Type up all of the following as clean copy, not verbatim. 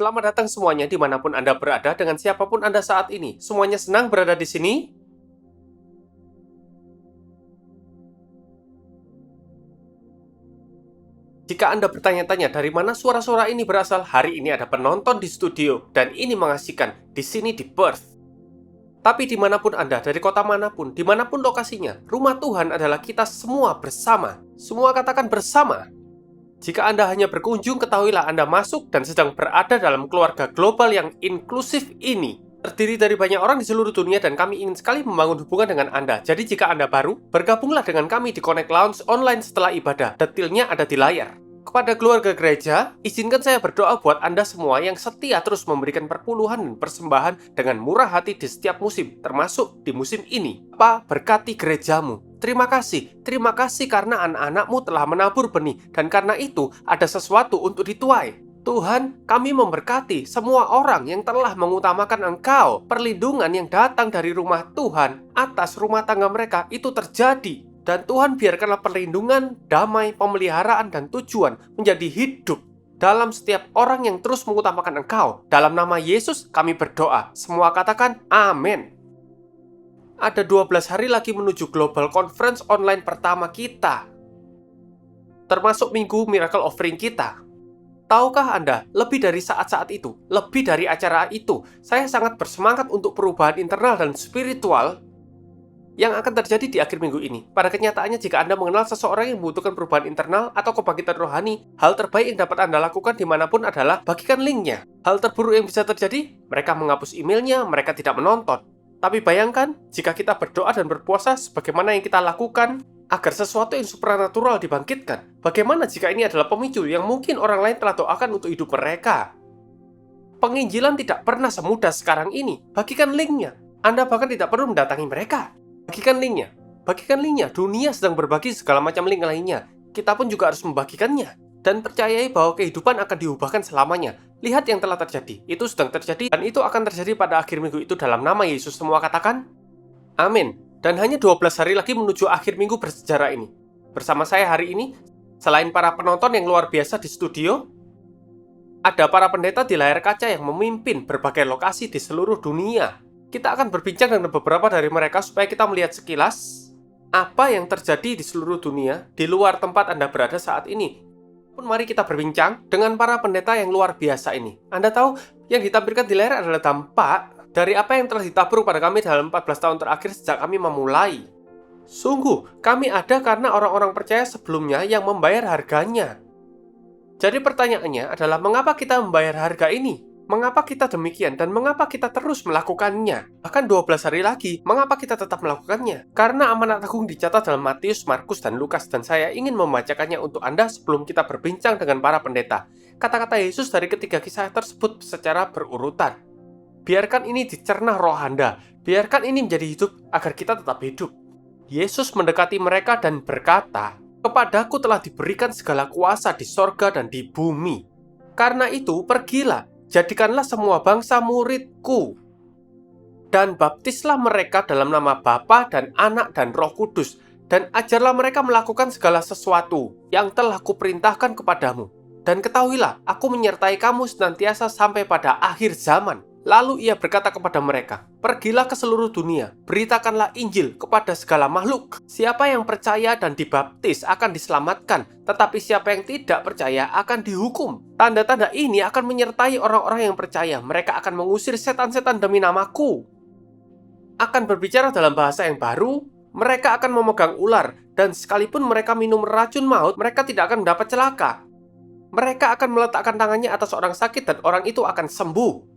Selamat datang semuanya dimanapun Anda berada dengan siapapun Anda saat ini. Semuanya senang berada di sini? Jika Anda bertanya-tanya dari mana suara-suara ini berasal, hari ini ada penonton di studio dan ini mengasihkan di sini di Perth. Tapi dimanapun Anda, dari kota manapun, dimanapun lokasinya, rumah Tuhan adalah kita semua bersama. Semua katakan bersama. Jika Anda hanya berkunjung, ketahuilah Anda masuk dan sedang berada dalam keluarga global yang inklusif ini. Terdiri dari banyak orang di seluruh dunia dan kami ingin sekali membangun hubungan dengan Anda. Jadi jika Anda baru, bergabunglah dengan kami di Connect Lounge online setelah ibadah. Detailnya ada di layar. Kepada keluarga gereja, izinkan saya berdoa buat Anda semua yang setia terus memberikan perpuluhan dan persembahan dengan murah hati di setiap musim, termasuk di musim ini. Bapa, berkati gerejamu. Terima kasih karena anak-anakmu telah menabur benih, dan karena itu ada sesuatu untuk dituai. Tuhan, kami memberkati semua orang yang telah mengutamakan Engkau. Perlindungan yang datang dari rumah Tuhan atas rumah tangga mereka itu terjadi. Dan Tuhan biarkanlah perlindungan, damai, pemeliharaan, dan tujuan menjadi hidup dalam setiap orang yang terus mengutamakan Engkau. Dalam nama Yesus kami berdoa. Semua katakan amin. Ada 12 hari lagi menuju Global Conference online pertama kita, termasuk minggu Miracle Offering kita. Tahukah Anda, lebih dari saat-saat itu, lebih dari acara itu, saya sangat bersemangat untuk perubahan internal dan spiritual yang akan terjadi di akhir minggu ini. Pada kenyataannya, jika Anda mengenal seseorang yang membutuhkan perubahan internal atau kebangkitan rohani, hal terbaik yang dapat Anda lakukan dimanapun adalah bagikan linknya. Hal terburuk yang bisa terjadi, mereka menghapus emailnya, mereka tidak menonton. Tapi bayangkan, jika kita berdoa dan berpuasa sebagaimana yang kita lakukan agar sesuatu yang supranatural dibangkitkan. Bagaimana jika ini adalah pemicu yang mungkin orang lain telah doakan untuk hidup mereka? Penginjilan tidak pernah semudah sekarang ini. Bagikan linknya. Anda bahkan tidak perlu mendatangi mereka. Bagikan linknya. Bagikan linknya. Dunia sedang berbagi segala macam link lainnya. Kita pun juga harus membagikannya. Dan percayai bahwa kehidupan akan diubahkan selamanya. Lihat yang telah terjadi. Itu sedang terjadi dan itu akan terjadi pada akhir minggu itu dalam nama Yesus. Semua katakan amin. Dan hanya 12 hari lagi menuju akhir minggu bersejarah ini. Bersama saya hari ini, selain para penonton yang luar biasa di studio, ada para pendeta di layar kaca yang memimpin berbagai lokasi di seluruh dunia. Kita akan berbincang dengan beberapa dari mereka supaya kita melihat sekilas apa yang terjadi di seluruh dunia di luar tempat Anda berada saat ini. Pun mari kita berbincang dengan para pendeta yang luar biasa ini. Anda tahu, yang ditampilkan di layar adalah dampak dari apa yang telah ditabur pada kami dalam 14 tahun terakhir sejak kami memulai. Sungguh, kami ada karena orang-orang percaya sebelumnya yang membayar harganya. Jadi pertanyaannya adalah mengapa kita membayar harga ini? Mengapa kita demikian dan mengapa kita terus melakukannya? Bahkan 12 hari lagi, mengapa kita tetap melakukannya? Karena amanat agung dicatat dalam Matius, Markus, dan Lukas, dan saya ingin membacakannya untuk Anda sebelum kita berbincang dengan para pendeta. Kata-kata Yesus dari ketiga kisah tersebut secara berurutan. Biarkan ini dicerna roh Anda. Biarkan ini menjadi hidup agar kita tetap hidup. Yesus mendekati mereka dan berkata, "Kepadaku telah diberikan segala kuasa di sorga dan di bumi. Karena itu, pergilah, jadikanlah semua bangsa muridku. Dan baptislah mereka dalam nama Bapa dan Anak dan Roh Kudus. Dan ajarlah mereka melakukan segala sesuatu yang telah kuperintahkan kepadamu. Dan ketahuilah, aku menyertai kamu senantiasa sampai pada akhir zaman." Lalu ia berkata kepada mereka, "Pergilah ke seluruh dunia, beritakanlah Injil kepada segala makhluk. Siapa yang percaya dan dibaptis akan diselamatkan, tetapi siapa yang tidak percaya akan dihukum. Tanda-tanda ini akan menyertai orang-orang yang percaya. Mereka akan mengusir setan-setan demi namaku. Akan berbicara dalam bahasa yang baru, mereka akan memegang ular, dan sekalipun mereka minum racun maut, mereka tidak akan mendapat celaka. Mereka akan meletakkan tangannya atas orang sakit dan orang itu akan sembuh.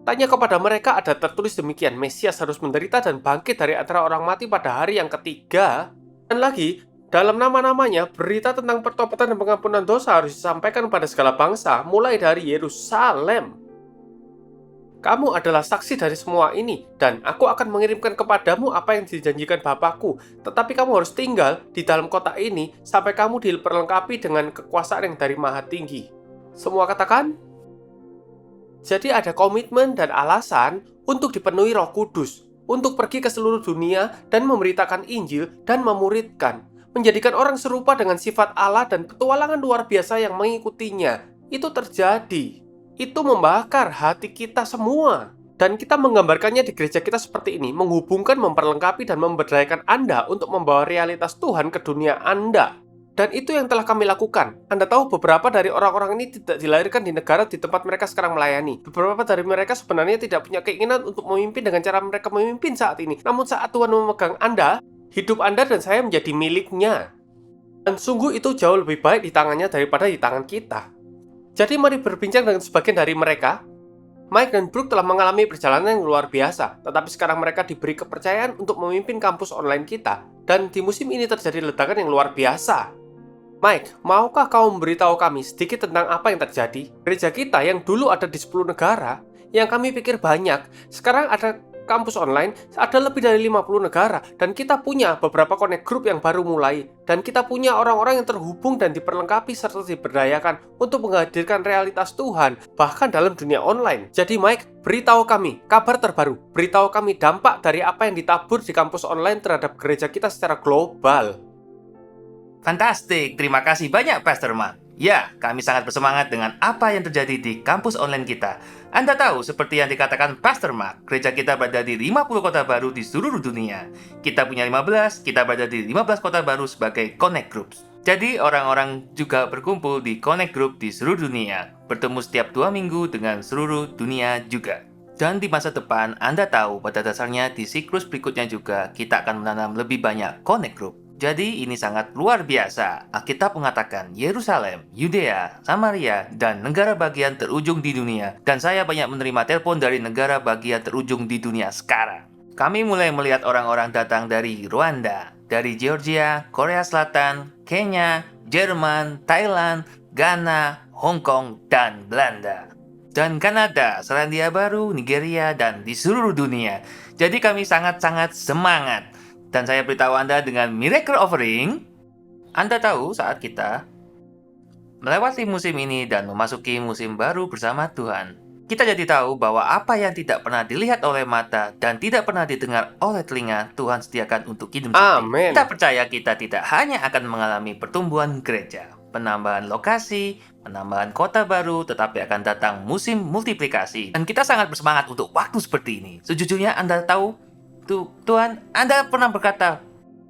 Tanya kepada mereka ada tertulis demikian, Mesias harus menderita dan bangkit dari antara orang mati pada hari yang ketiga. Dan lagi, dalam nama-namanya, berita tentang pertobatan dan pengampunan dosa harus disampaikan pada segala bangsa, mulai dari Yerusalem. Kamu adalah saksi dari semua ini, dan aku akan mengirimkan kepadamu apa yang dijanjikan Bapakku. Tetapi kamu harus tinggal di dalam kota ini sampai kamu diperlengkapi dengan kekuasaan yang dari Maha Tinggi. Semua katakan? Jadi ada komitmen dan alasan untuk dipenuhi Roh Kudus, untuk pergi ke seluruh dunia dan memberitakan Injil dan memuridkan, menjadikan orang serupa dengan sifat Allah dan petualangan luar biasa yang mengikutinya. Itu terjadi. itu membakar hati kita semua. Dan kita menggambarkannya di gereja kita seperti ini, menghubungkan, memperlengkapi, dan memberdayakan Anda untuk membawa realitas Tuhan ke dunia Anda. Dan itu yang telah kami lakukan. Anda tahu beberapa dari orang-orang ini tidak dilahirkan di negara di tempat mereka sekarang melayani. Beberapa dari mereka sebenarnya tidak punya keinginan untuk memimpin dengan cara mereka memimpin saat ini. Namun saat Tuhan memegang Anda, hidup Anda dan saya menjadi miliknya. Dan sungguh itu jauh lebih baik di tangannya daripada di tangan kita. Jadi mari berbincang dengan sebagian dari mereka. Mike dan Brooke telah mengalami perjalanan yang luar biasa, tetapi sekarang mereka diberi kepercayaan untuk memimpin kampus online kita. Dan di musim ini terjadi ledakan yang luar biasa. Mike, maukah kau memberitahu kami sedikit tentang apa yang terjadi? Gereja kita yang dulu ada di 10 negara, yang kami pikir banyak, sekarang ada kampus online, ada lebih dari 50 negara, dan kita punya beberapa connect group yang baru mulai, dan kita punya orang-orang yang terhubung dan diperlengkapi serta diberdayakan untuk menghadirkan realitas Tuhan, bahkan dalam dunia online. Jadi Mike, beritahu kami kabar terbaru, beritahu kami dampak dari apa yang ditabur di kampus online terhadap gereja kita secara global. Fantastik, terima kasih banyak Pastor Mark. Ya, kami sangat bersemangat dengan apa yang terjadi di kampus online kita. Anda tahu, seperti yang dikatakan Pastor Mark, gereja kita berada di 50 kota baru di seluruh dunia. Kita punya 15, kita berada di 15 kota baru sebagai Connect Groups. Jadi, orang-orang juga berkumpul di Connect Group di seluruh dunia, bertemu setiap 2 minggu dengan seluruh dunia juga. Dan di masa depan, Anda tahu pada dasarnya di siklus berikutnya juga kita akan menanam lebih banyak Connect Group. Jadi ini sangat luar biasa. Alkitab mengatakan Yerusalem, Yudea, Samaria, dan negara bagian terujung di dunia. Dan saya banyak menerima telepon dari negara bagian terujung di dunia sekarang. Kami mulai melihat orang-orang datang dari Rwanda, dari Georgia, Korea Selatan, Kenya, Jerman, Thailand, Ghana, Hong Kong, dan Belanda. Dan Kanada, Selandia Baru, Nigeria, dan di seluruh dunia. Jadi kami sangat-sangat semangat. Dan saya beritahu Anda dengan Miracle Offering, Anda tahu saat kita melewati musim ini dan memasuki musim baru bersama Tuhan, kita jadi tahu bahwa apa yang tidak pernah dilihat oleh mata dan tidak pernah didengar oleh telinga, Tuhan sediakan untuk Kingdom City. Amin. Kita percaya kita tidak hanya akan mengalami pertumbuhan gereja, penambahan lokasi, penambahan kota baru, tetapi akan datang musim multiplikasi. Dan kita sangat bersemangat untuk waktu seperti ini. Sejujurnya Anda tahu, Tuhan, Anda pernah berkata,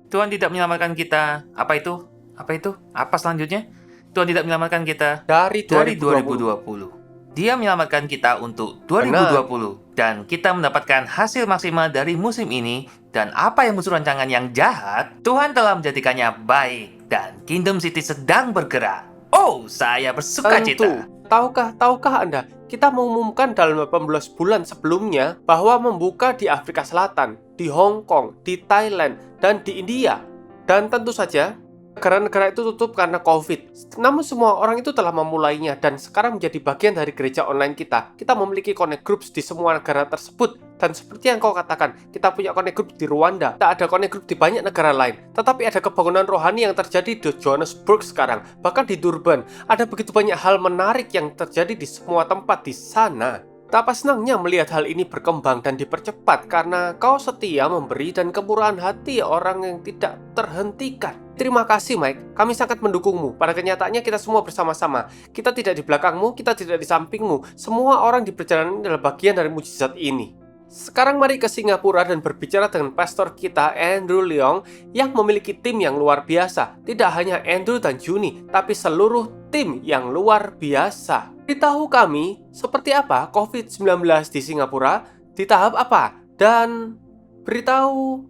Tuhan tidak menyelamatkan kita. Apa itu? Apa itu? Apa selanjutnya? Tuhan tidak menyelamatkan kita Dari 2020. Dia menyelamatkan kita untuk 2020. Dan kita mendapatkan hasil maksimal dari musim ini. Dan apa yang musuh rancangan yang jahat, Tuhan telah menjadikannya baik. Dan Kingdom City sedang bergerak. Oh, saya bersuka cita. Tahukah Anda, kita mengumumkan dalam 18 bulan sebelumnya bahwa membuka di Afrika Selatan, di Hong Kong, di Thailand, dan di India. Dan tentu saja, negara-negara itu tutup karena COVID. Namun semua orang itu telah memulainya dan sekarang menjadi bagian dari gereja online kita. Kita memiliki connect groups di semua negara tersebut. Dan seperti yang kau katakan, kita punya connect group di Rwanda. Tidak ada connect group di banyak negara lain. Tetapi ada kebangunan rohani yang terjadi di Johannesburg sekarang. Bahkan di Durban. Ada begitu banyak hal menarik yang terjadi di semua tempat di sana. Betapa senangnya melihat hal ini berkembang dan dipercepat karena kau setia memberi dan kemurahan hati orang yang tidak terhentikan. Terima kasih Mike, kami sangat mendukungmu. Pada kenyataannya kita semua bersama-sama. Kita tidak di belakangmu, kita tidak di sampingmu. Semua orang di perjalanan ini adalah bagian dari mujizat ini. Sekarang mari ke Singapura dan berbicara dengan pastor kita Andrew Leong yang memiliki tim yang luar biasa. Tidak hanya Andrew dan Juni, tapi seluruh tim yang luar biasa. Beritahu kami seperti apa COVID-19 di Singapura, di tahap apa, dan beritahu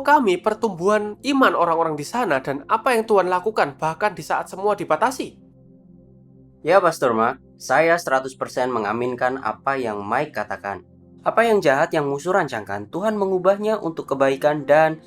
kami pertumbuhan iman orang-orang di sana dan apa yang Tuhan lakukan bahkan di saat semua dibatasi. Ya Pastor Mark, saya 100% mengaminkan apa yang Mike katakan. Apa yang jahat yang musuh rancangkan, Tuhan mengubahnya untuk kebaikan dan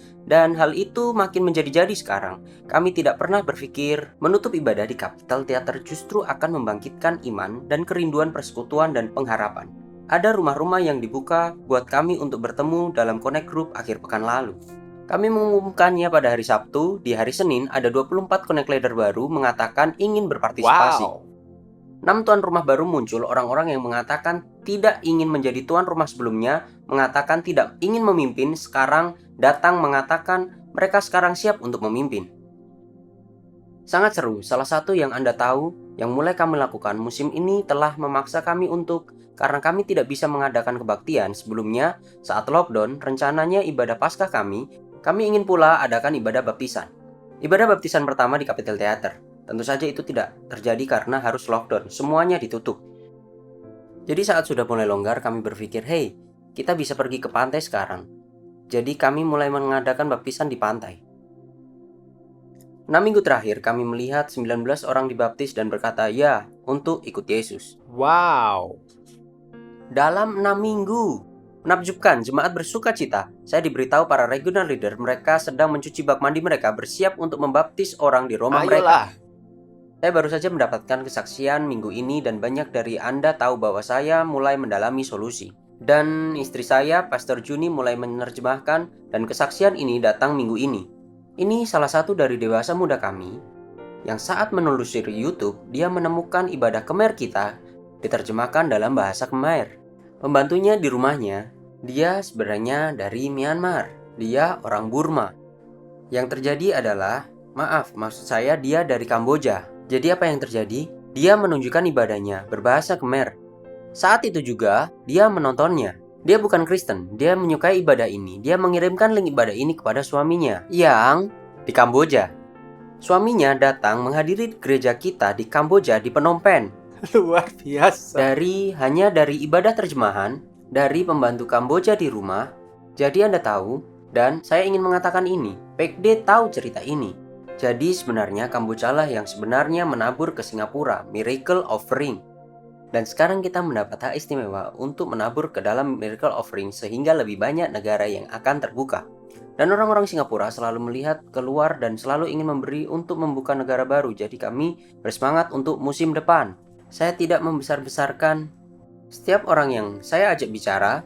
hal itu makin menjadi-jadi sekarang. Kami tidak pernah berpikir menutup ibadah di Capital Theater justru akan membangkitkan iman dan kerinduan persekutuan dan pengharapan. Ada rumah-rumah yang dibuka buat kami untuk bertemu dalam Connect Group akhir pekan lalu. Kami mengumumkannya pada hari Sabtu, di hari Senin ada 24 Connect Leader baru mengatakan ingin berpartisipasi. Wow. 6 tuan rumah baru muncul, orang-orang yang mengatakan tidak ingin menjadi tuan rumah sebelumnya, mengatakan tidak ingin memimpin, sekarang datang mengatakan mereka sekarang siap untuk memimpin. Sangat seru. Salah satu yang Anda tahu yang mulai kami lakukan musim ini telah memaksa kami karena kami tidak bisa mengadakan kebaktian sebelumnya saat lockdown, rencananya ibadah Paskah kami ingin pula adakan ibadah baptisan. Ibadah baptisan pertama di Capital Theater. Tentu saja itu tidak terjadi karena harus lockdown, semuanya ditutup. Jadi saat sudah mulai longgar, kami berpikir, hey, kita bisa pergi ke pantai sekarang. Jadi kami mulai mengadakan baptisan di pantai. 6 minggu terakhir, kami melihat 19 orang dibaptis dan berkata ya untuk ikut Yesus. Wow. Dalam 6 minggu. Menakjubkan, jemaat bersuka cita. Saya diberitahu para regional leader mereka sedang mencuci bak mandi mereka bersiap untuk membaptis orang di rumah mereka. Saya baru saja mendapatkan kesaksian minggu ini dan banyak dari Anda tahu bahwa saya mulai mendalami solusi. Dan istri saya, Pastor Juni, mulai menerjemahkan dan kesaksian ini datang minggu ini. Ini salah satu dari dewasa muda kami yang saat menelusuri YouTube, dia menemukan ibadah Khmer kita diterjemahkan dalam bahasa Khmer. Pembantunya di rumahnya, dia sebenarnya dari Myanmar. Dia orang Burma. Yang terjadi adalah, maksud saya dia dari Kamboja. Jadi apa yang terjadi? Dia menunjukkan ibadahnya berbahasa Khmer. Saat itu juga, dia menontonnya. Dia bukan Kristen, dia menyukai ibadah ini. Dia mengirimkan link ibadah ini kepada suaminya yang di Kamboja. Suaminya datang menghadiri gereja kita di Kamboja di Phnom Penh. Luar biasa. Hanya dari ibadah terjemahan, dari pembantu Kamboja di rumah. Jadi Anda tahu, dan saya ingin mengatakan ini, PKD tahu cerita ini. Jadi sebenarnya Kamboja lah yang sebenarnya menabur ke Singapura, Miracle Offering. Dan sekarang kita mendapat hak istimewa untuk menabur ke dalam Miracle Offering sehingga lebih banyak negara yang akan terbuka. Dan orang-orang Singapura selalu melihat keluar dan selalu ingin memberi untuk membuka negara baru. Jadi kami bersemangat untuk musim depan. Saya tidak membesar-besarkan. Setiap orang yang saya ajak bicara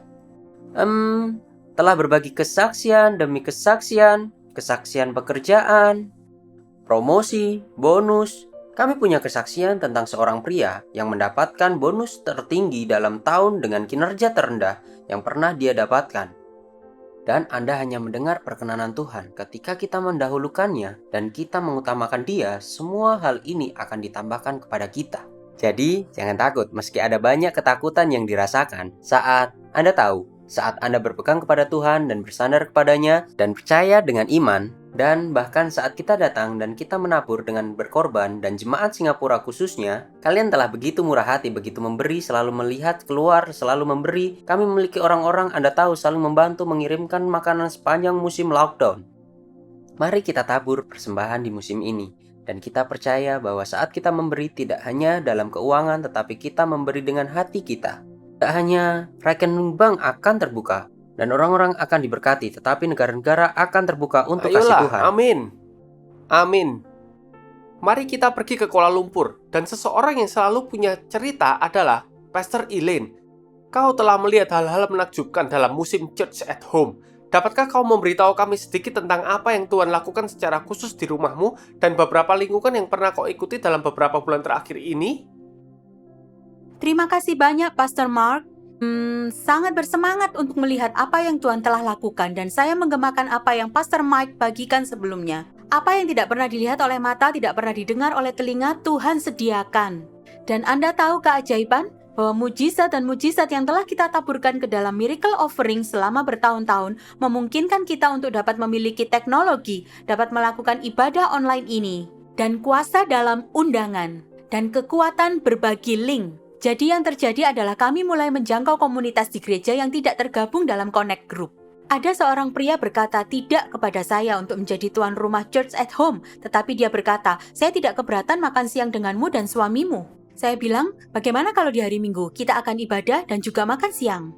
telah berbagi kesaksian demi kesaksian pekerjaan, promosi, bonus. Kami punya kesaksian tentang seorang pria yang mendapatkan bonus tertinggi dalam tahun dengan kinerja terendah yang pernah dia dapatkan. Dan Anda hanya mendengar perkenanan Tuhan ketika kita mendahulukannya dan kita mengutamakan dia, semua hal ini akan ditambahkan kepada kita. Jadi, jangan takut meski ada banyak ketakutan yang dirasakan saat Anda berpegang kepada Tuhan dan bersandar kepadanya dan percaya dengan iman. Dan bahkan saat kita datang dan kita menabur dengan berkorban dan jemaat Singapura khususnya, kalian telah begitu murah hati, begitu memberi, selalu melihat keluar, selalu memberi. Kami memiliki orang-orang Anda tahu selalu membantu mengirimkan makanan sepanjang musim lockdown. Mari kita tabur persembahan di musim ini. Dan kita percaya bahwa saat kita memberi tidak hanya dalam keuangan, tetapi kita memberi dengan hati kita. Tidak hanya rekening bank akan terbuka, dan orang-orang akan diberkati, tetapi negara-negara akan terbuka untuk kasih Tuhan. Amin. Mari kita pergi ke Kuala Lumpur. Dan seseorang yang selalu punya cerita adalah Pastor Elaine. Kau telah melihat hal-hal menakjubkan dalam musim Church at Home. Dapatkah kau memberitahu kami sedikit tentang apa yang Tuhan lakukan secara khusus di rumahmu dan beberapa lingkungan yang pernah kau ikuti dalam beberapa bulan terakhir ini? Terima kasih banyak, Pastor Mark. Sangat bersemangat untuk melihat apa yang Tuhan telah lakukan dan saya menggemakan apa yang Pastor Mike bagikan sebelumnya. Apa yang tidak pernah dilihat oleh mata, tidak pernah didengar oleh telinga, Tuhan sediakan. Dan Anda tahu keajaiban? Bahwa mujizat dan mujizat yang telah kita taburkan ke dalam Miracle Offering selama bertahun-tahun memungkinkan kita untuk dapat memiliki teknologi, dapat melakukan ibadah online ini, dan kuasa dalam undangan, dan kekuatan berbagi link. Jadi yang terjadi adalah kami mulai menjangkau komunitas di gereja yang tidak tergabung dalam Connect Group. Ada seorang pria berkata tidak kepada saya untuk menjadi tuan rumah Church at Home, tetapi dia berkata, saya tidak keberatan makan siang denganmu dan suamimu. Saya bilang, bagaimana kalau di hari Minggu kita akan ibadah dan juga makan siang?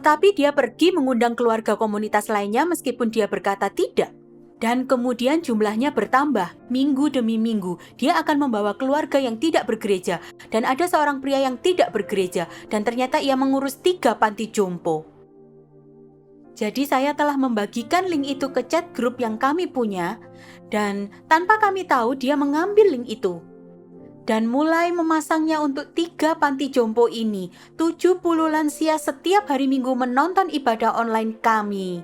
Tapi dia pergi mengundang keluarga komunitas lainnya meskipun dia berkata tidak. Dan kemudian jumlahnya bertambah, minggu demi minggu. Dia akan membawa keluarga yang tidak bergereja. Dan ada seorang pria yang tidak bergereja. Dan ternyata ia mengurus 3 panti jompo. Jadi saya telah membagikan link itu ke chat grup yang kami punya. Dan tanpa kami tahu dia mengambil link itu. Dan mulai memasangnya untuk 3 panti jompo ini. 70 lansia setiap hari Minggu menonton ibadah online kami.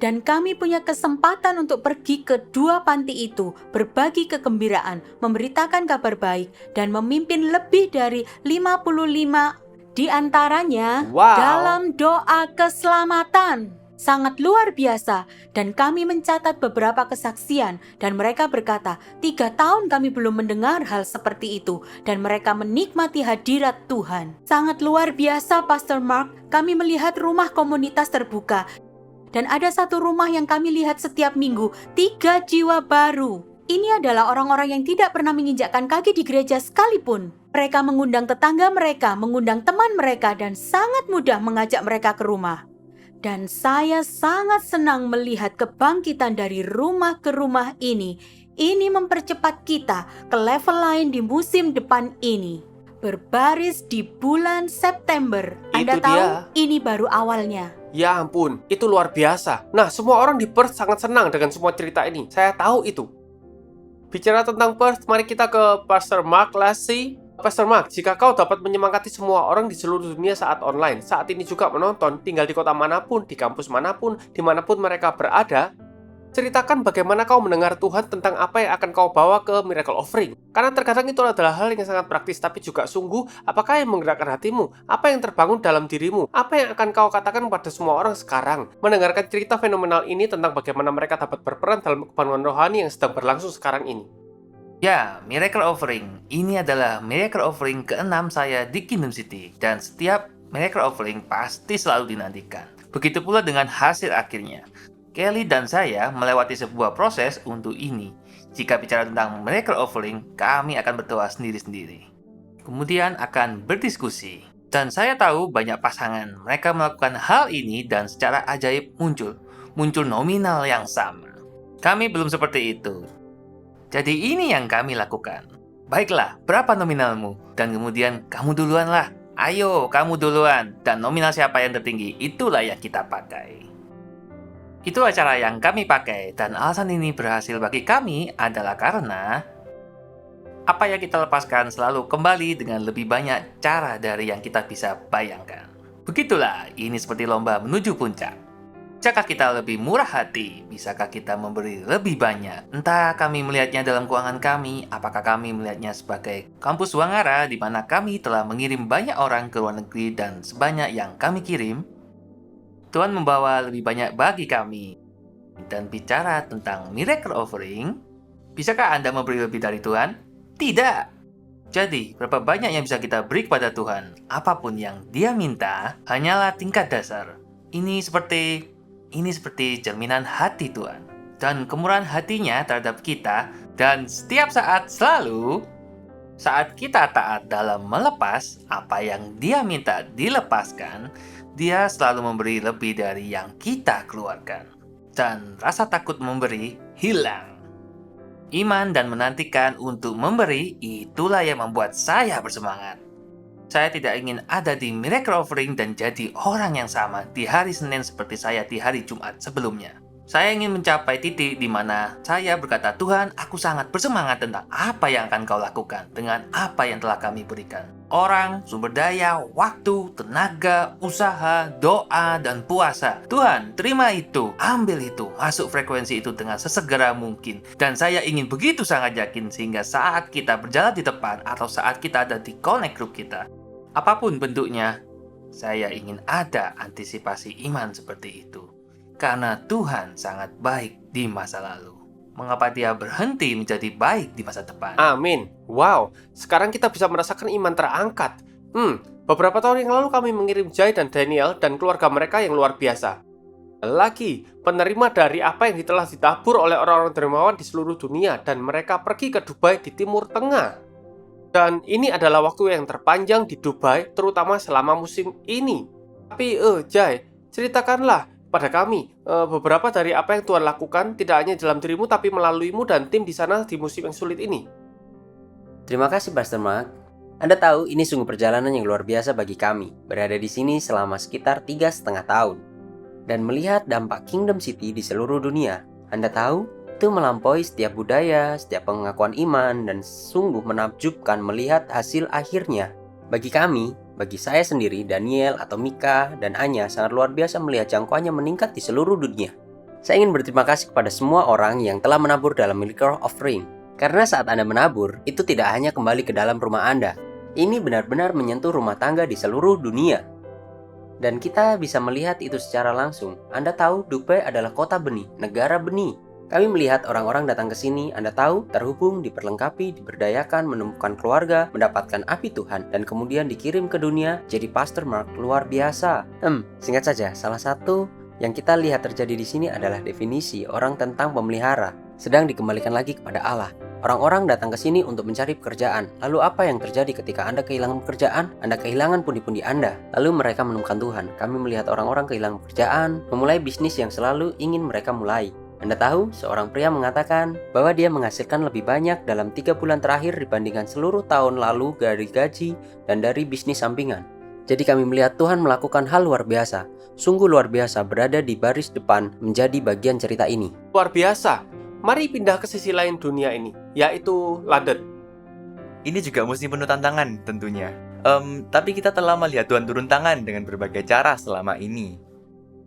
Dan kami punya kesempatan untuk pergi ke dua panti itu, berbagi kegembiraan, memberitakan kabar baik, dan memimpin lebih dari 55 di antaranya Wow. dalam doa keselamatan. Sangat luar biasa, dan kami mencatat beberapa kesaksian, dan mereka berkata, 3 tahun kami belum mendengar hal seperti itu, dan mereka menikmati hadirat Tuhan. Sangat luar biasa, Pastor Mark, kami melihat rumah komunitas terbuka, dan ada satu rumah yang kami lihat setiap minggu, 3 jiwa baru. Ini adalah orang-orang yang tidak pernah menginjakkan kaki di gereja sekalipun. Mereka mengundang tetangga mereka, mengundang teman mereka, dan sangat mudah mengajak mereka ke rumah. Dan saya sangat senang melihat kebangkitan dari rumah ke rumah ini. Ini mempercepat kita ke level lain di musim depan ini. Berbaris di bulan September. Anda Itu tahu, dia. ini baru awalnya. Ya ampun, itu luar biasa. Nah, semua orang di Perth sangat senang dengan semua cerita ini. Saya tahu itu. Bicara tentang Perth, mari kita ke Pastor Mark Lassie. Pastor Mark, jika kau dapat menyemangati semua orang di seluruh dunia saat online, saat ini juga menonton, tinggal di kota manapun, di kampus manapun, dimanapun mereka berada, ceritakan bagaimana kau mendengar Tuhan tentang apa yang akan kau bawa ke Miracle Offering. Karena terkadang itu adalah hal yang sangat praktis, tapi juga sungguh, apakah yang menggerakkan hatimu? Apa yang terbangun dalam dirimu? Apa yang akan kau katakan pada semua orang sekarang? Mendengarkan cerita fenomenal ini tentang bagaimana mereka dapat berperan dalam kebangunan rohani yang sedang berlangsung sekarang ini. Ya, Miracle Offering. Ini adalah Miracle Offering ke-6 saya di Kingdom City. Dan setiap Miracle Offering pasti selalu dinantikan. Begitu pula dengan hasil akhirnya. Kelly dan saya melewati sebuah proses untuk ini. Jika bicara tentang Miracle Offering, kami akan berdoa sendiri-sendiri. Kemudian akan berdiskusi. Dan saya tahu banyak pasangan mereka melakukan hal ini dan secara ajaib muncul nominal yang sama. Kami belum seperti itu. Jadi ini yang kami lakukan. Baiklah, berapa nominalmu? Dan kemudian kamu duluan lah. Ayo, kamu duluan. Dan nominal siapa yang tertinggi, itulah yang kita pakai. Itu acara yang kami pakai. Dan alasan ini berhasil bagi kami adalah karena apa yang kita lepaskan selalu kembali dengan lebih banyak cara dari yang kita bisa bayangkan. Begitulah, ini seperti lomba menuju puncak. Bisakah kita lebih murah hati? Bisakah kita memberi lebih banyak? Entah kami melihatnya dalam keuangan kami, apakah kami melihatnya sebagai kampus Wangara di mana kami telah mengirim banyak orang ke luar negeri dan sebanyak yang kami kirim, Tuhan membawa lebih banyak bagi kami. Dan bicara tentang Miracle Offering, bisakah Anda memberi lebih dari Tuhan? Tidak. Jadi, berapa banyak yang bisa kita beri kepada Tuhan? Apapun yang Dia minta, hanyalah tingkat dasar. Ini seperti cerminan hati Tuhan dan kemurahan hatinya terhadap kita, dan setiap saat selalu saat kita taat dalam melepas apa yang Dia minta dilepaskan, Dia selalu memberi lebih dari yang kita keluarkan, dan rasa takut memberi hilang. Iman dan menantikan untuk memberi, itulah yang membuat saya bersemangat. Saya tidak ingin ada di Miracle Offering dan jadi orang yang sama di hari Senin seperti saya di hari Jumat sebelumnya. Saya ingin mencapai titik di mana saya berkata, Tuhan, aku sangat bersemangat tentang apa yang akan kau lakukan dengan apa yang telah kami berikan. Orang, sumber daya, waktu, tenaga, usaha, doa, dan puasa. Tuhan, terima itu, ambil itu, masuk frekuensi itu dengan sesegera mungkin. Dan saya ingin begitu sangat yakin sehingga saat kita berjalan di depan atau saat kita ada di connect group kita, apapun bentuknya, saya ingin ada antisipasi iman seperti itu. Karena Tuhan sangat baik di masa lalu. Mengapa Dia berhenti menjadi baik di masa depan? Amin. Wow, sekarang kita bisa merasakan iman terangkat. Beberapa tahun yang lalu kami mengirim Jai dan Daniel dan keluarga mereka yang luar biasa. Lagi, penerima dari apa yang telah ditabur oleh orang-orang dermawan di seluruh dunia, dan mereka pergi ke Dubai di Timur Tengah. Dan ini adalah waktu yang terpanjang di Dubai, terutama selama musim ini. Tapi, Jai, ceritakanlah pada kami beberapa dari apa yang Tuhan lakukan, tidak hanya dalam dirimu, tapi melaluimu dan tim di sana di musim yang sulit ini. Terima kasih, Pastor Mark. Anda tahu, ini sungguh perjalanan yang luar biasa bagi kami, berada di sini selama sekitar 3,5 tahun. Dan melihat dampak Kingdom City di seluruh dunia. Anda tahu, itu melampaui setiap budaya, setiap pengakuan iman, dan sungguh menakjubkan melihat hasil akhirnya. Bagi kami, bagi saya sendiri, Daniel atau Mika dan Anya sangat luar biasa melihat jangkauannya meningkat di seluruh dunia. Saya ingin berterima kasih kepada semua orang yang telah menabur dalam Miracle Offering. Karena saat Anda menabur, itu tidak hanya kembali ke dalam rumah Anda. Ini benar-benar menyentuh rumah tangga di seluruh dunia. Dan kita bisa melihat itu secara langsung. Anda tahu, Dubai adalah kota benih, negara benih. Kami melihat orang-orang datang ke sini, Anda tahu, terhubung, diperlengkapi, diberdayakan, menemukan keluarga, mendapatkan api Tuhan, dan kemudian dikirim ke dunia jadi Pastor Mark luar biasa. Singkat saja, salah satu yang kita lihat terjadi di sini adalah definisi orang tentang pemelihara, sedang dikembalikan lagi kepada Allah. Orang-orang datang ke sini untuk mencari pekerjaan. Lalu apa yang terjadi ketika Anda kehilangan pekerjaan? Anda kehilangan pundi-pundi Anda. Lalu mereka menemukan Tuhan. Kami melihat orang-orang kehilangan pekerjaan, memulai bisnis yang selalu ingin mereka mulai. Anda tahu, seorang pria mengatakan bahwa dia menghasilkan lebih banyak dalam 3 bulan terakhir dibandingkan seluruh tahun lalu dari gaji dan dari bisnis sampingan. Jadi kami melihat Tuhan melakukan hal luar biasa. Sungguh luar biasa berada di baris depan menjadi bagian cerita ini. Luar biasa. Mari pindah ke sisi lain dunia ini, yaitu London. Ini juga musim penuh tantangan tentunya. Tapi kita telah melihat Tuhan turun tangan dengan berbagai cara selama ini.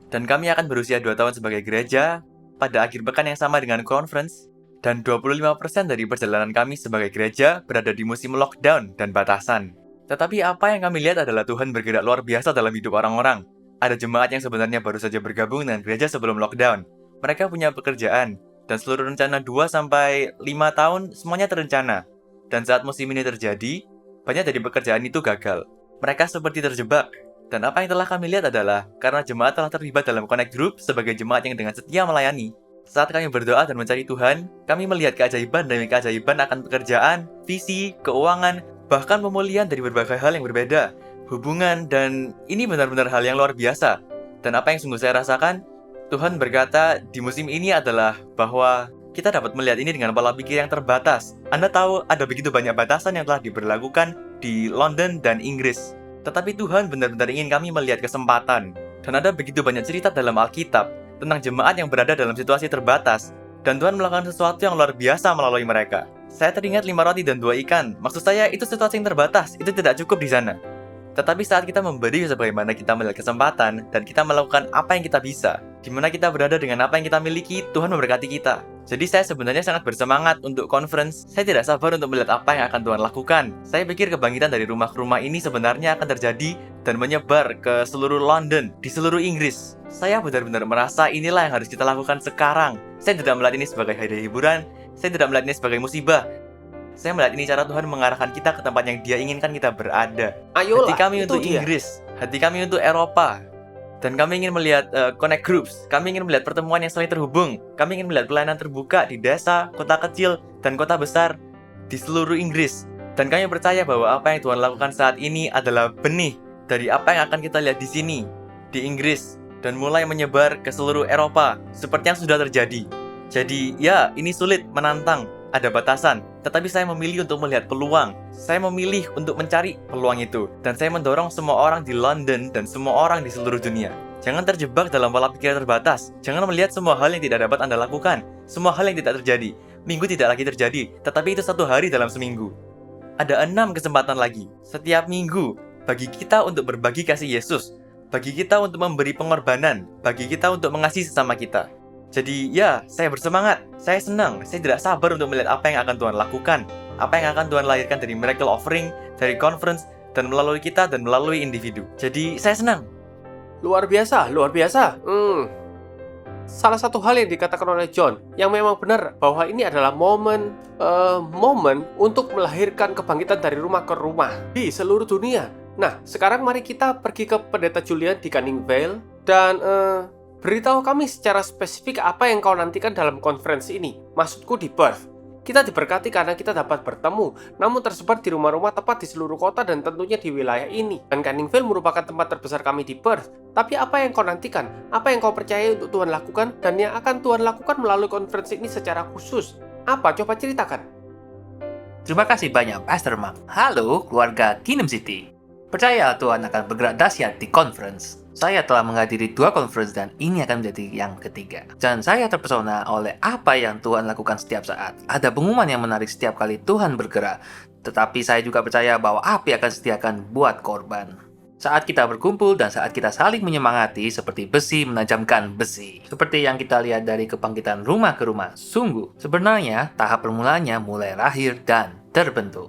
Dan kami akan berusia 2 tahun sebagai gereja pada akhir pekan yang sama dengan conference. Dan 25% dari perjalanan kami sebagai gereja berada di musim lockdown dan batasan. Tetapi apa yang kami lihat adalah Tuhan bergerak luar biasa dalam hidup orang-orang. Ada jemaat yang sebenarnya baru saja bergabung dengan gereja sebelum lockdown. Mereka punya pekerjaan. Dan seluruh rencana 2-5 tahun semuanya terencana. Dan saat musim ini terjadi, banyak dari pekerjaan itu gagal. Mereka seperti terjebak. Dan apa yang telah kami lihat adalah karena jemaat telah terlibat dalam Connect Group sebagai jemaat yang dengan setia melayani. Saat kami berdoa dan mencari Tuhan, kami melihat keajaiban demi keajaiban akan pekerjaan, visi, keuangan, bahkan pemulihan dari berbagai hal yang berbeda, hubungan, dan ini benar-benar hal yang luar biasa. Dan apa yang sungguh saya rasakan, Tuhan berkata di musim ini adalah bahwa kita dapat melihat ini dengan pola pikir yang terbatas. Anda tahu ada begitu banyak batasan yang telah diberlakukan di London dan Inggris. Tetapi Tuhan benar-benar ingin kami melihat kesempatan. Dan ada begitu banyak cerita dalam Alkitab tentang jemaat yang berada dalam situasi terbatas. Dan Tuhan melakukan sesuatu yang luar biasa melalui mereka. Saya teringat 5 roti dan 2 ikan. Maksud saya itu situasi yang terbatas, itu tidak cukup di sana. Tetapi saat kita memberi sebagaimana kita melihat kesempatan dan kita melakukan apa yang kita bisa, di mana kita berada dengan apa yang kita miliki, Tuhan memberkati kita. Jadi saya sebenarnya sangat bersemangat untuk conference. Saya tidak sabar untuk melihat apa yang akan Tuhan lakukan. Saya pikir kebangkitan dari rumah ke rumah ini sebenarnya akan terjadi dan menyebar ke seluruh London, di seluruh Inggris. Saya benar-benar merasa inilah yang harus kita lakukan sekarang. Saya tidak melihat ini sebagai hadiah hiburan, saya tidak melihat ini sebagai musibah. Saya melihat ini cara Tuhan mengarahkan kita ke tempat yang Dia inginkan kita berada. Ayolah, hati kami itu untuk dia. Inggris, hati kami untuk Eropa. Dan kami ingin melihat connect groups, kami ingin melihat pertemuan yang saling terhubung. Kami ingin melihat pelayanan terbuka di desa, kota kecil, dan kota besar di seluruh Inggris. Dan kami percaya bahwa apa yang Tuhan lakukan saat ini adalah benih dari apa yang akan kita lihat di sini, di Inggris, dan mulai menyebar ke seluruh Eropa, seperti yang sudah terjadi. Jadi ya, ini sulit, menantang, ada batasan, tetapi saya memilih untuk melihat peluang. Saya memilih untuk mencari peluang itu. Dan saya mendorong semua orang di London dan semua orang di seluruh dunia. Jangan terjebak dalam pola pikir terbatas. Jangan melihat semua hal yang tidak dapat Anda lakukan. Semua hal yang tidak terjadi. Minggu tidak lagi terjadi, tetapi itu 1 hari dalam seminggu. Ada 6 kesempatan lagi, setiap minggu, bagi kita untuk berbagi kasih Yesus. Bagi kita untuk memberi pengorbanan. Bagi kita untuk mengasihi sesama kita. Jadi ya, saya bersemangat, saya senang, saya tidak sabar untuk melihat apa yang akan Tuhan lakukan, apa yang akan Tuhan lahirkan dari Miracle Offering, dari conference, dan melalui kita dan melalui individu. Jadi saya senang. Luar biasa, luar biasa. Salah satu hal yang dikatakan oleh John, yang memang benar bahwa ini adalah momen untuk melahirkan kebangkitan dari rumah ke rumah di seluruh dunia. Nah, sekarang mari kita pergi ke Pendeta Julian di Canning Vale dan beritahu kami secara spesifik apa yang kau nantikan dalam konferensi ini. Maksudku di Perth. Kita diberkati karena kita dapat bertemu, namun tersebar di rumah-rumah tepat di seluruh kota dan tentunya di wilayah ini. Dan Canning Vale merupakan tempat terbesar kami di Perth. Tapi apa yang kau nantikan? Apa yang kau percaya untuk Tuhan lakukan? Dan yang akan Tuhan lakukan melalui konferensi ini secara khusus? Apa? Coba ceritakan. Terima kasih banyak, Pastor Mark. Halo, keluarga Kingdom City. Percaya Tuhan akan bergerak dahsyat di conference. Saya telah menghadiri 2 conference dan ini akan menjadi yang ketiga. Dan saya terpesona oleh apa yang Tuhan lakukan setiap saat. Ada pengumuman yang menarik setiap kali Tuhan bergerak. Tetapi saya juga percaya bahwa api akan disediakan buat korban. Saat kita berkumpul dan saat kita saling menyemangati seperti besi menajamkan besi. Seperti yang kita lihat dari kebangkitan rumah ke rumah. Sungguh, sebenarnya tahap permulaannya mulai lahir dan terbentuk.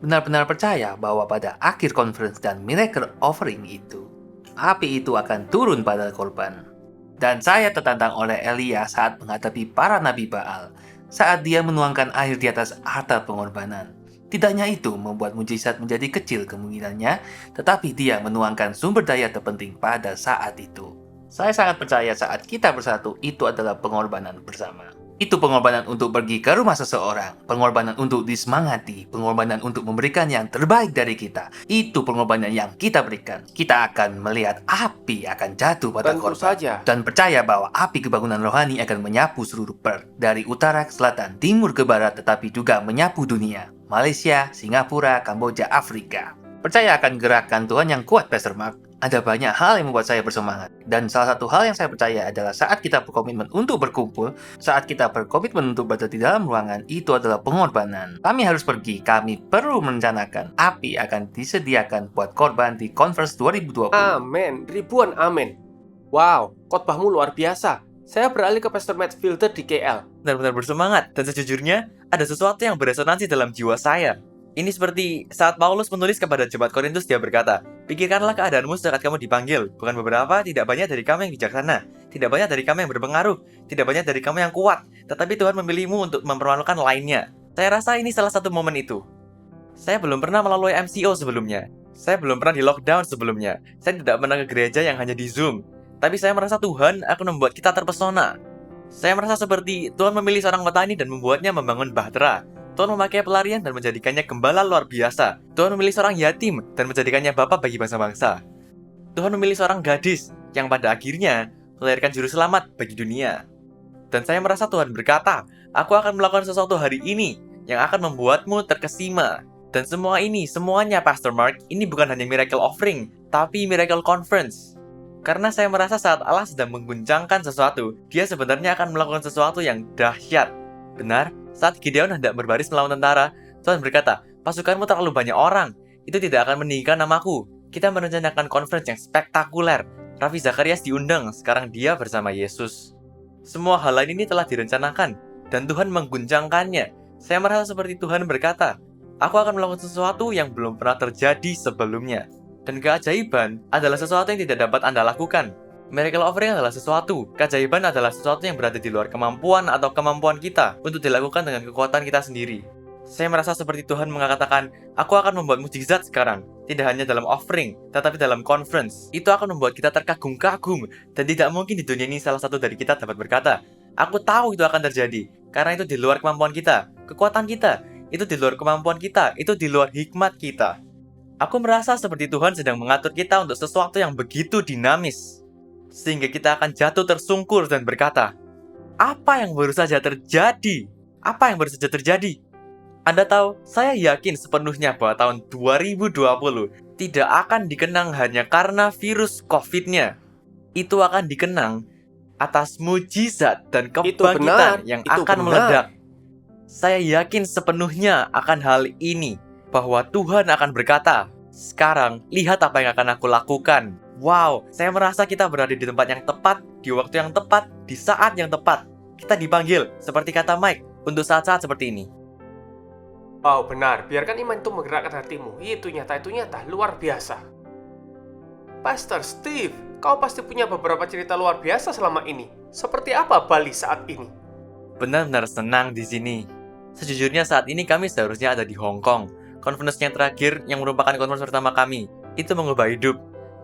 Benar-benar percaya bahwa pada akhir conference dan miracle offering itu, api itu akan turun pada korban. Dan saya tertantang oleh Elia saat menghadapi para nabi Baal, saat dia menuangkan air di atas altar pengorbanan. Tidak hanya itu membuat mujizat menjadi kecil kemungkinannya, tetapi dia menuangkan sumber daya terpenting pada saat itu. Saya sangat percaya saat kita bersatu itu adalah pengorbanan bersama. Itu pengorbanan untuk pergi ke rumah seseorang, pengorbanan untuk disemangati, pengorbanan untuk memberikan yang terbaik dari kita. Itu pengorbanan yang kita berikan. Kita akan melihat api akan jatuh pada Tentu korban. saja. Dan percaya bahwa api kebangunan rohani akan menyapu seluruh Perth, dari utara ke selatan, timur ke barat, tetapi juga menyapu dunia. Malaysia, Singapura, Kamboja, Afrika. Percaya akan gerakan Tuhan yang kuat, Pastor Mark. Ada banyak hal yang membuat saya bersemangat. Dan salah satu hal yang saya percaya adalah saat kita berkomitmen untuk berkumpul, saat kita berkomitmen untuk berada di dalam ruangan, itu adalah pengorbanan. Kami harus pergi, kami perlu merencanakan. Api akan disediakan buat korban di Conference 2020. Amin, ribuan amin. Wow, khotbahmu luar biasa. Saya beralih ke Pastor Matt Filter di KL. Benar-benar bersemangat, dan sejujurnya, ada sesuatu yang beresonansi dalam jiwa saya. Ini seperti saat Paulus menulis kepada jemaat Korintus, dia berkata, "Pikirkanlah keadaanmu saat kamu dipanggil. Bukan beberapa, tidak banyak dari kamu yang bijaksana. Tidak banyak dari kamu yang berpengaruh. Tidak banyak dari kamu yang kuat. Tetapi Tuhan memilihmu untuk mempermalukan lainnya." Saya rasa ini salah satu momen itu. Saya belum pernah melalui MCO sebelumnya. Saya belum pernah di lockdown sebelumnya. Saya tidak pernah ke gereja yang hanya di Zoom. Tapi saya merasa Tuhan akan membuat kita terpesona. Saya merasa seperti Tuhan memilih seorang petani dan membuatnya membangun bahtera. Tuhan memakai pelarian dan menjadikannya gembala luar biasa. Tuhan memilih seorang yatim dan menjadikannya bapak bagi bangsa-bangsa. Tuhan memilih seorang gadis yang pada akhirnya melahirkan juru selamat bagi dunia. Dan saya merasa Tuhan berkata, "Aku akan melakukan sesuatu hari ini yang akan membuatmu terkesima." Dan semua ini, semuanya Pastor Mark, ini bukan hanya miracle offering, tapi miracle conference. Karena saya merasa saat Allah sedang mengguncangkan sesuatu, dia sebenarnya akan melakukan sesuatu yang dahsyat. Benar, saat Gideon hendak berbaris melawan tentara, Tuhan berkata, "Pasukanmu terlalu banyak orang, itu tidak akan meninggikan namaku." Kita merencanakan conference yang spektakuler. Raffi Zacharias diundang, sekarang dia bersama Yesus. Semua hal lain ini telah direncanakan, dan Tuhan mengguncangkannya. Saya merasa seperti Tuhan berkata, "Aku akan melakukan sesuatu yang belum pernah terjadi sebelumnya." Dan keajaiban adalah sesuatu yang tidak dapat Anda lakukan. Miracle offering adalah sesuatu, keajaiban adalah sesuatu yang berada di luar kemampuan atau kemampuan kita untuk dilakukan dengan kekuatan kita sendiri. Saya merasa seperti Tuhan mengatakan, "Aku akan membuat mukjizat sekarang." Tidak hanya dalam offering, tetapi dalam conference. Itu akan membuat kita terkagum-kagum, dan tidak mungkin di dunia ini salah satu dari kita dapat berkata, "Aku tahu itu akan terjadi," karena itu di luar kemampuan kita, kekuatan kita, itu di luar kemampuan kita, itu di luar hikmat kita. Aku merasa seperti Tuhan sedang mengatur kita untuk sesuatu yang begitu dinamis, sehingga kita akan jatuh tersungkur dan berkata, "Apa yang baru saja terjadi? Apa yang baru saja terjadi?" Anda tahu, saya yakin sepenuhnya bahwa tahun 2020 tidak akan dikenang hanya karena virus COVID-nya. Itu akan dikenang atas mujizat dan kebangkitan yang akan meledak. Saya yakin sepenuhnya akan hal ini, bahwa Tuhan akan berkata, "Sekarang, lihat apa yang akan aku lakukan." Wow, saya merasa kita berada di tempat yang tepat, di waktu yang tepat, di saat yang tepat. Kita dipanggil, seperti kata Mike, untuk saat-saat seperti ini. Wow, benar. Biarkan iman itu menggerakkan hatimu. Itu nyata, luar biasa. Pastor Steve, kau pasti punya beberapa cerita luar biasa selama ini. Seperti apa Bali saat ini? Benar-benar senang di sini. Sejujurnya saat ini kami seharusnya ada di Hong Kong. Conference yang terakhir, yang merupakan conference pertama kami, itu mengubah hidup.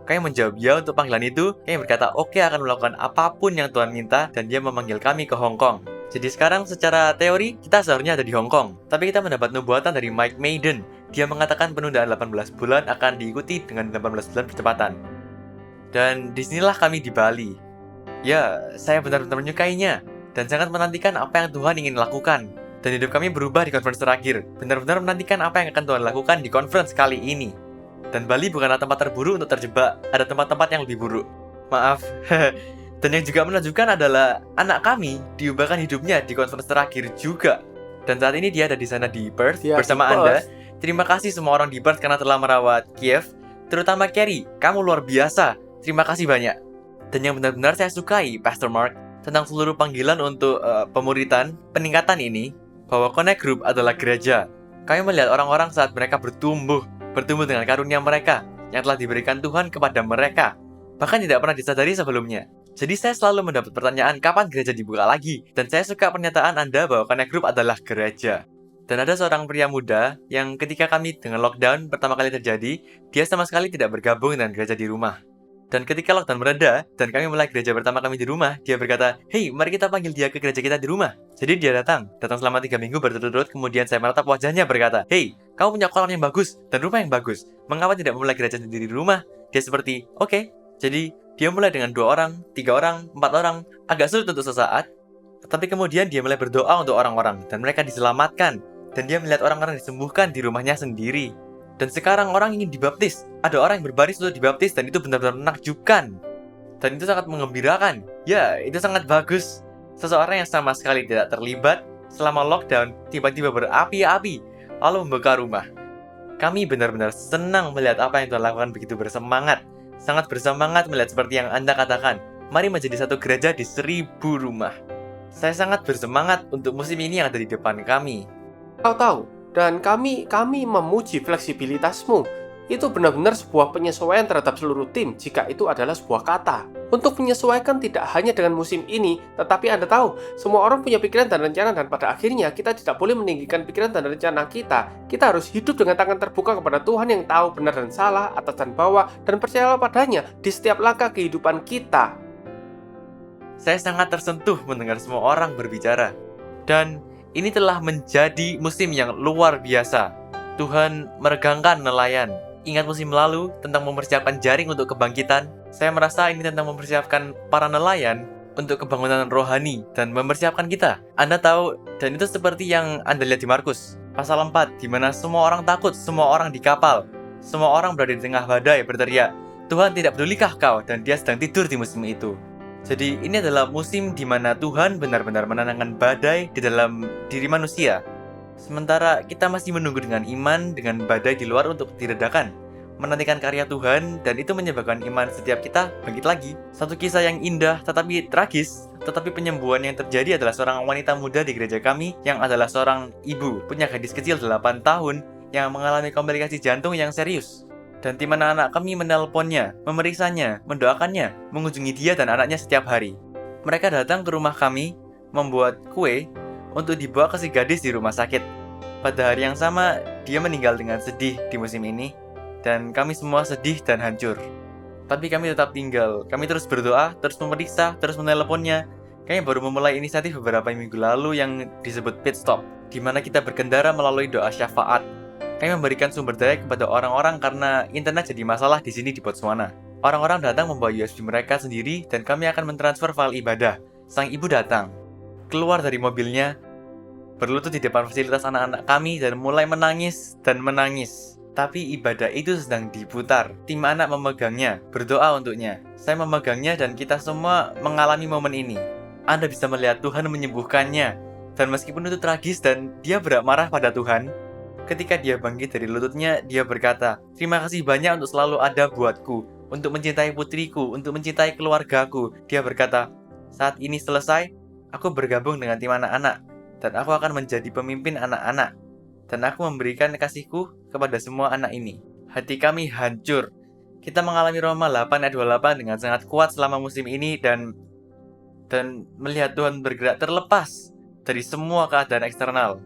Kami menjawab ya untuk panggilan itu. Kami berkata oke akan melakukan apapun yang Tuhan minta, dan dia memanggil kami ke Hong Kong. Jadi sekarang secara teori kita seharusnya ada di Hong Kong. Tapi kita mendapat nubuatan dari Mike Maiden. Dia mengatakan penundaan 18 bulan akan diikuti dengan 18 bulan percepatan. Dan disinilah kami di Bali. Ya, saya benar-benar menyukainya, dan sangat menantikan apa yang Tuhan ingin lakukan. Dan hidup kami berubah di conference terakhir. Benar-benar menantikan apa yang akan Tuhan lakukan di conference kali ini. Dan Bali bukanlah tempat terburuk untuk terjebak. Ada tempat-tempat yang lebih buruk. Maaf. Dan yang juga menunjukkan adalah anak kami diubahkan hidupnya di conference terakhir juga. Dan saat ini dia ada di sana di Perth bersama Anda. Terima kasih semua orang di Perth karena telah merawat Kiev. Terutama Carrie, kamu luar biasa. Terima kasih banyak. Dan yang benar-benar saya sukai, Pastor Mark, tentang seluruh panggilan untuk pemuritan, peningkatan ini, bahwa Connect Group adalah gereja. Kami melihat orang-orang saat mereka bertumbuh dengan karunia mereka yang telah diberikan Tuhan kepada mereka, bahkan tidak pernah disadari sebelumnya. Jadi saya selalu mendapat pertanyaan kapan gereja dibuka lagi, dan saya suka pernyataan Anda bahwa Connect Group adalah gereja. Dan ada seorang pria muda yang ketika kami dengan lockdown pertama kali terjadi, dia sama sekali tidak bergabung dengan gereja di rumah. Dan ketika lockdown mereda, dan kami mulai gereja pertama kami di rumah, dia berkata, "Hei, mari kita panggil dia ke gereja kita di rumah." Jadi dia datang selama 3 minggu berturut-turut, kemudian saya menatap wajahnya berkata, "Hei, kamu punya kolam yang bagus, dan rumah yang bagus. Mengapa tidak memulai gereja sendiri di rumah?" Dia seperti, "Oke." Jadi, dia mulai dengan 2 orang, 3 orang, 4 orang, agak sulit untuk sesaat, tetapi kemudian dia mulai berdoa untuk orang-orang, dan mereka diselamatkan, dan dia melihat orang-orang disembuhkan di rumahnya sendiri. Dan sekarang orang ingin dibaptis. Ada orang yang berbaris untuk dibaptis dan itu benar-benar menakjubkan. Dan itu sangat menggembirakan. Ya, itu sangat bagus. Seseorang yang sama sekali tidak terlibat selama lockdown tiba-tiba berapi-api lalu membakar rumah. Kami benar-benar senang melihat apa yang Tuhan lakukan begitu bersemangat. Sangat bersemangat melihat seperti yang Anda katakan. Mari menjadi satu gereja di 1000 rumah. Saya sangat bersemangat untuk musim ini yang ada di depan kami. Kau tahu, dan kami memuji fleksibilitasmu. Itu benar-benar sebuah penyesuaian terhadap seluruh tim jika itu adalah sebuah kata. Untuk menyesuaikan tidak hanya dengan musim ini, tetapi Anda tahu, semua orang punya pikiran dan rencana dan pada akhirnya kita tidak boleh meninggikan pikiran dan rencana kita. Kita harus hidup dengan tangan terbuka kepada Tuhan yang tahu benar dan salah, atas dan bawah, dan percayalah padanya di setiap langkah kehidupan kita. Saya sangat tersentuh mendengar semua orang berbicara. Dan ini telah menjadi musim yang luar biasa. Tuhan meregangkan nelayan. Ingat musim lalu tentang mempersiapkan jaring untuk kebangkitan? Saya merasa ini tentang mempersiapkan para nelayan untuk kebangunan rohani dan mempersiapkan kita. Anda tahu, dan itu seperti yang Anda lihat di Markus pasal 4, di mana semua orang takut, semua orang di kapal, semua orang berada di tengah badai berteriak, "Tuhan, tidak pedulikah kau?" Dan dia sedang tidur di musim itu. Jadi ini adalah musim di mana Tuhan benar-benar menenangkan badai di dalam diri manusia. Sementara kita masih menunggu dengan iman, dengan badai di luar untuk diredakan, menantikan karya Tuhan, dan itu menyebabkan iman setiap kita bangkit lagi. Satu kisah yang indah tetapi tragis, tetapi penyembuhan yang terjadi adalah seorang wanita muda di gereja kami yang adalah seorang ibu, punya gadis kecil 8 tahun yang mengalami komplikasi jantung yang serius. Dan tim anak-anak kami menelponnya, memeriksanya, mendoakannya, mengunjungi dia dan anaknya setiap hari. Mereka datang ke rumah kami, membuat kue, untuk dibawa ke si gadis di rumah sakit. Pada hari yang sama, dia meninggal dengan sedih di musim ini, dan kami semua sedih dan hancur. Tapi kami tetap tinggal, kami terus berdoa, terus memeriksa, terus menelponnya. Kami baru memulai inisiatif beberapa minggu lalu yang disebut pit stop, di mana kita berkendara melalui doa syafaat. Kami memberikan sumber daya kepada orang-orang karena internet jadi masalah di sini di Botswana. Orang-orang datang membawa USB mereka sendiri dan kami akan mentransfer file ibadah. Sang ibu datang, keluar dari mobilnya, berlutut di depan fasilitas anak-anak kami dan mulai menangis dan menangis. Tapi ibadah itu sedang diputar. Tim anak memegangnya, berdoa untuknya. Saya memegangnya dan kita semua mengalami momen ini. Anda bisa melihat Tuhan menyembuhkannya. Dan meskipun itu tragis dan dia marah pada Tuhan, ketika dia bangkit dari lututnya, dia berkata, "Terima kasih banyak untuk selalu ada buatku, untuk mencintai putriku, untuk mencintai keluargaku." Dia berkata, "Saat ini selesai, aku bergabung dengan tim anak-anak, dan aku akan menjadi pemimpin anak-anak, dan aku memberikan kasihku kepada semua anak ini." Hati kami hancur. Kita mengalami Roma 8 ayat 28 dengan sangat kuat selama musim ini, dan melihat Tuhan bergerak terlepas dari semua keadaan eksternal.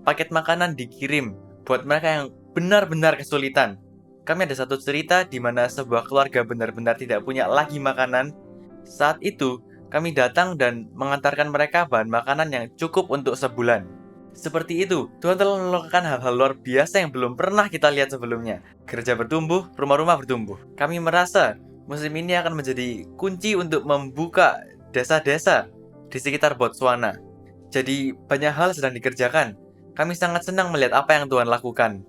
Paket makanan dikirim buat mereka yang benar-benar kesulitan. Kami ada satu cerita di mana sebuah keluarga benar-benar tidak punya lagi makanan. Saat itu, kami datang dan mengantarkan mereka bahan makanan yang cukup untuk sebulan. Seperti itu, Tuhan telah melakukan hal-hal luar biasa yang belum pernah kita lihat sebelumnya. Gereja bertumbuh, rumah-rumah bertumbuh. Kami merasa musim ini akan menjadi kunci untuk membuka desa-desa di sekitar Botswana. Jadi, banyak hal sedang dikerjakan. Kami sangat senang melihat apa yang Tuhan lakukan.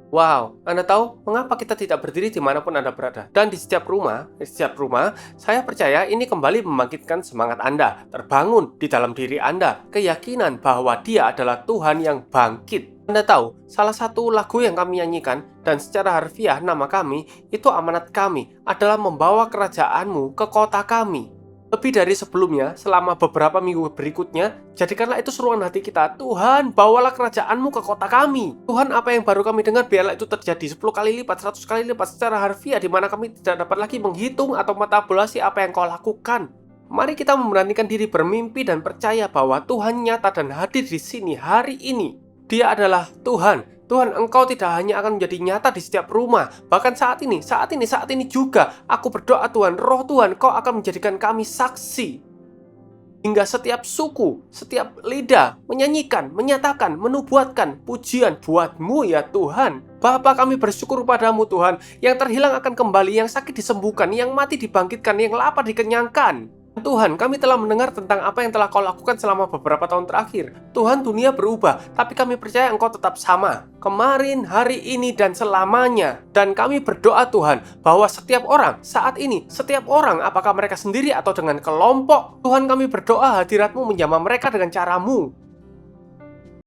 Wow, Anda tahu mengapa kita tidak berdiri dimanapun Anda berada? Dan di setiap rumah, saya percaya ini kembali membangkitkan semangat Anda, terbangun di dalam diri Anda, keyakinan bahwa Dia adalah Tuhan yang bangkit. Anda tahu, salah satu lagu yang kami nyanyikan, dan secara harfiah nama kami, itu amanat kami, adalah membawa kerajaan-Mu ke kota kami. Lebih dari sebelumnya, selama beberapa minggu berikutnya, jadikanlah itu seruan hati kita. Tuhan, bawalah kerajaan-Mu ke kota kami. Tuhan, apa yang baru kami dengar, biarlah itu terjadi 10 kali lipat, 100 kali lipat secara harfiah, di mana kami tidak dapat lagi menghitung atau metabulasi apa yang Kau lakukan. Mari kita memberanikan diri bermimpi dan percaya bahwa Tuhan nyata dan hadir di sini hari ini. Dia adalah Tuhan. Tuhan, Engkau tidak hanya akan menjadi nyata di setiap rumah, bahkan saat ini juga, aku berdoa Tuhan, Roh Tuhan, Kau akan menjadikan kami saksi. Hingga setiap suku, setiap lidah, menyanyikan, menyatakan, menubuatkan pujian buat-Mu ya Tuhan. Bapa, kami bersyukur padamu Tuhan, yang terhilang akan kembali, yang sakit disembuhkan, yang mati dibangkitkan, yang lapar dikenyangkan. Tuhan, kami telah mendengar tentang apa yang telah Kau lakukan selama beberapa tahun terakhir. Tuhan, dunia berubah, tapi kami percaya Engkau tetap sama. Kemarin, hari ini, dan selamanya. Dan kami berdoa Tuhan, bahwa setiap orang, saat ini, setiap orang, apakah mereka sendiri atau dengan kelompok, Tuhan kami berdoa hadirat-Mu menjamah mereka dengan cara-Mu.